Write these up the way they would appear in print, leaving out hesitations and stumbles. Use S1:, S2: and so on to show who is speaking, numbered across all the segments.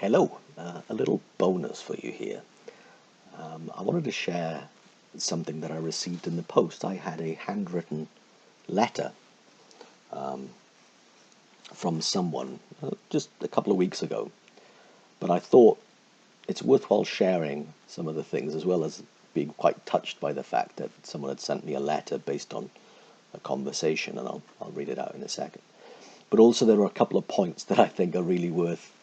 S1: Hello, a little bonus for you here. I wanted to share something that I received in the post. I had a handwritten letter from someone just a couple of weeks ago, but I thought it's worthwhile sharing some of the things as well as being quite touched by the fact that someone had sent me a letter based on a conversation, and I'll read it out in a second. But also there are a couple of points that I think are really worth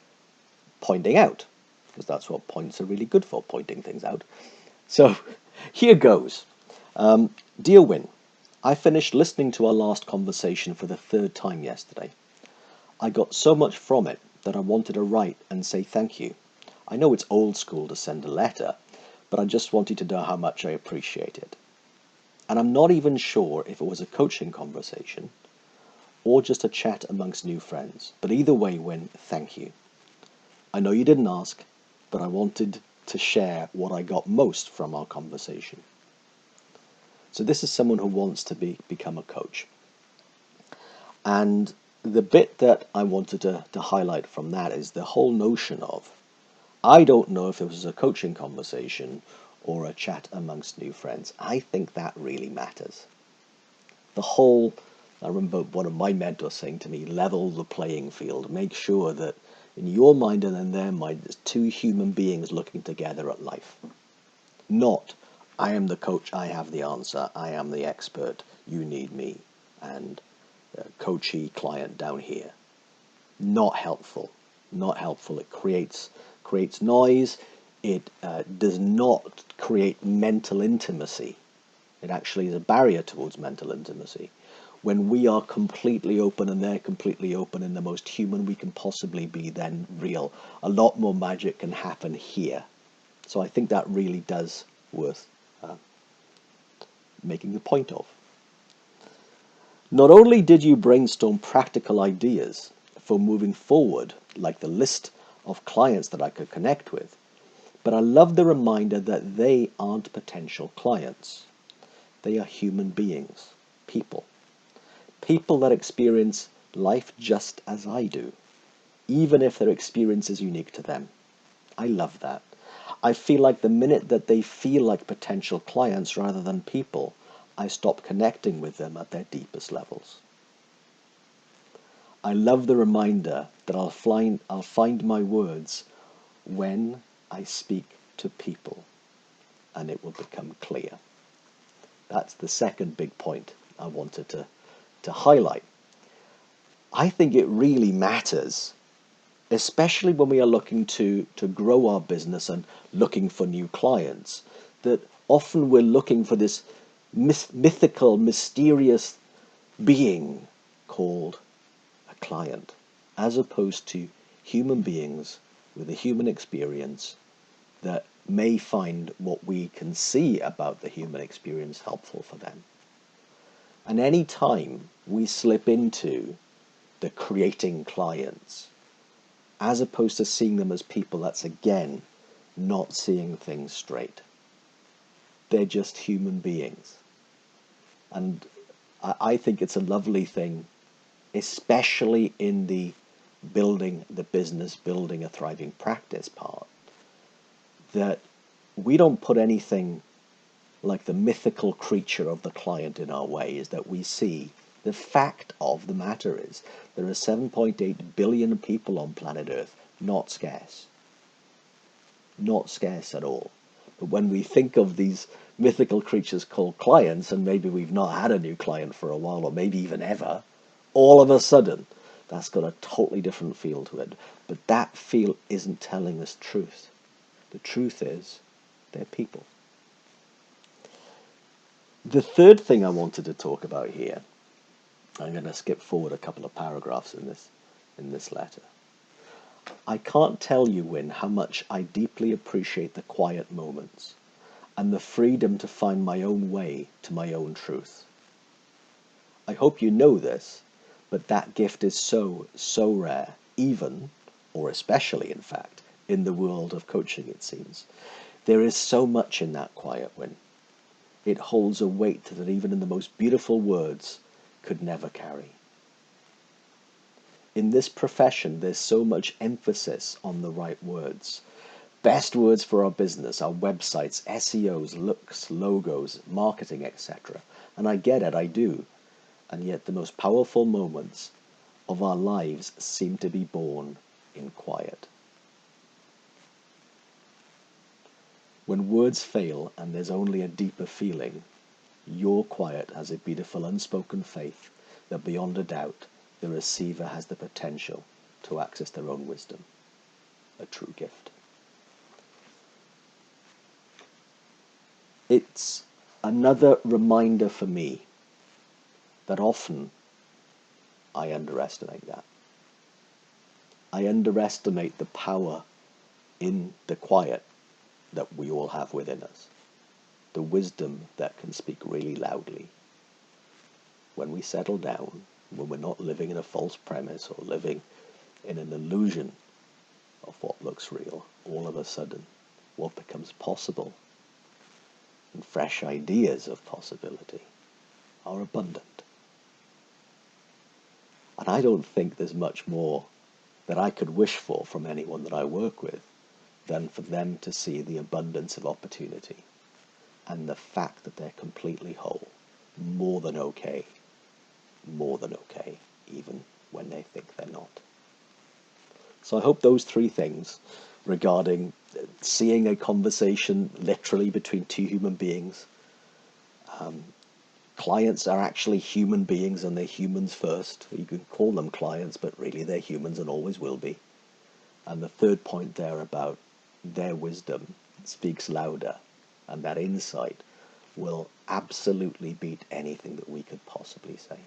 S1: pointing out, because that's what points are really good for, pointing things out. So here goes. Dear Win, I finished listening to our last conversation for the third time yesterday. I got so much from it that I wanted to write and say thank you. I know it's old school to send a letter, but I just wanted to know how much I appreciate it. And I'm not even sure if it was a coaching conversation or just a chat amongst new friends. But either way, Win, thank you. I know you didn't ask, but I wanted to share what I got most from our conversation. So this is someone who wants to become a coach. And the bit that I wanted to highlight from that is the whole notion of, I don't know if it was a coaching conversation or a chat amongst new friends. I think that really matters. I remember one of my mentors saying to me, level the playing field. Make sure that in your mind and in their mind, there's two human beings looking together at life. Not, I am the coach, I have the answer, I am the expert, you need me, and coachee client down here. Not helpful. Not helpful. It creates noise. It does not create mental intimacy. It actually is a barrier towards mental intimacy. When we are completely open and they're completely open in the most human we can possibly be, then real. A lot more magic can happen here. So I think that really does worth making a point of. Not only did you brainstorm practical ideas for moving forward, like the list of clients that I could connect with, but I love the reminder that they aren't potential clients. They are human beings, people. People that experience life just as I do, even if their experience is unique to them. I love that. I feel like the minute that they feel like potential clients rather than people, I stop connecting with them at their deepest levels. I love the reminder that I'll find my words when I speak to people, and it will become clear. That's the second big point I wanted to highlight. I think it really matters, especially when we are looking to grow our business and looking for new clients, that often we're looking for this mythical, mysterious being called a client, as opposed to human beings with a human experience that may find what we can see about the human experience helpful for them. And any time we slip into the creating clients, as opposed to seeing them as people, that's again not seeing things straight. They're just human beings. And I think it's a lovely thing, especially in the building the business, building a thriving practice part, that we don't put anything like the mythical creature of the client in our way. Is that we see the fact of the matter is there are 7.8 billion people on planet Earth, not scarce. Not scarce at all. But when we think of these mythical creatures called clients, and maybe we've not had a new client for a while, or maybe even ever, all of a sudden, that's got a totally different feel to it. But that feel isn't telling us truth. The truth is, they're people. The third thing I wanted to talk about here, I'm going to skip forward a couple of paragraphs in this letter. I can't tell you, Win, how much I deeply appreciate the quiet moments and the freedom to find my own way to my own truth. I hope you know this, but that gift is so rare, even, or especially in fact, in the world of coaching, it seems. There is so much in that quiet, Win. It holds a weight that even in the most beautiful words could never carry. in this profession, there's so much emphasis on the right words. Best words for our business, our websites, SEOs, looks, logos, marketing, etc. And I get it, I do. And yet the most powerful moments of our lives seem to be born in quiet. When words fail and there's only a deeper feeling, Youre Quiet has a beautiful unspoken faith that beyond a doubt the receiver has the potential to access their own wisdom, a true gift. It's another reminder for me that often I underestimate that. I underestimate the power in the quiet that we all have within us, the wisdom that can speak really loudly. When we settle down, when we're not living in a false premise or living in an illusion of what looks real, all of a sudden what becomes possible and fresh ideas of possibility are abundant. And I don't think there's much more that I could wish for from anyone that I work with than for them to see the abundance of opportunity and the fact that they're completely whole, more than okay, even when they think they're not. So I hope those three things regarding seeing a conversation literally between two human beings, clients are actually human beings and they're humans first. You can call them clients, but really they're humans and always will be. And the third point there about their wisdom speaks louder, and that insight will absolutely beat anything that we could possibly say.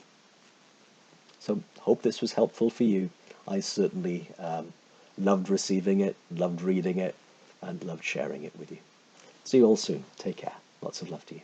S1: So hope this was helpful for you. I certainly loved receiving it, loved reading it, and loved sharing it with you. See you all soon. Take care. Lots of love to you.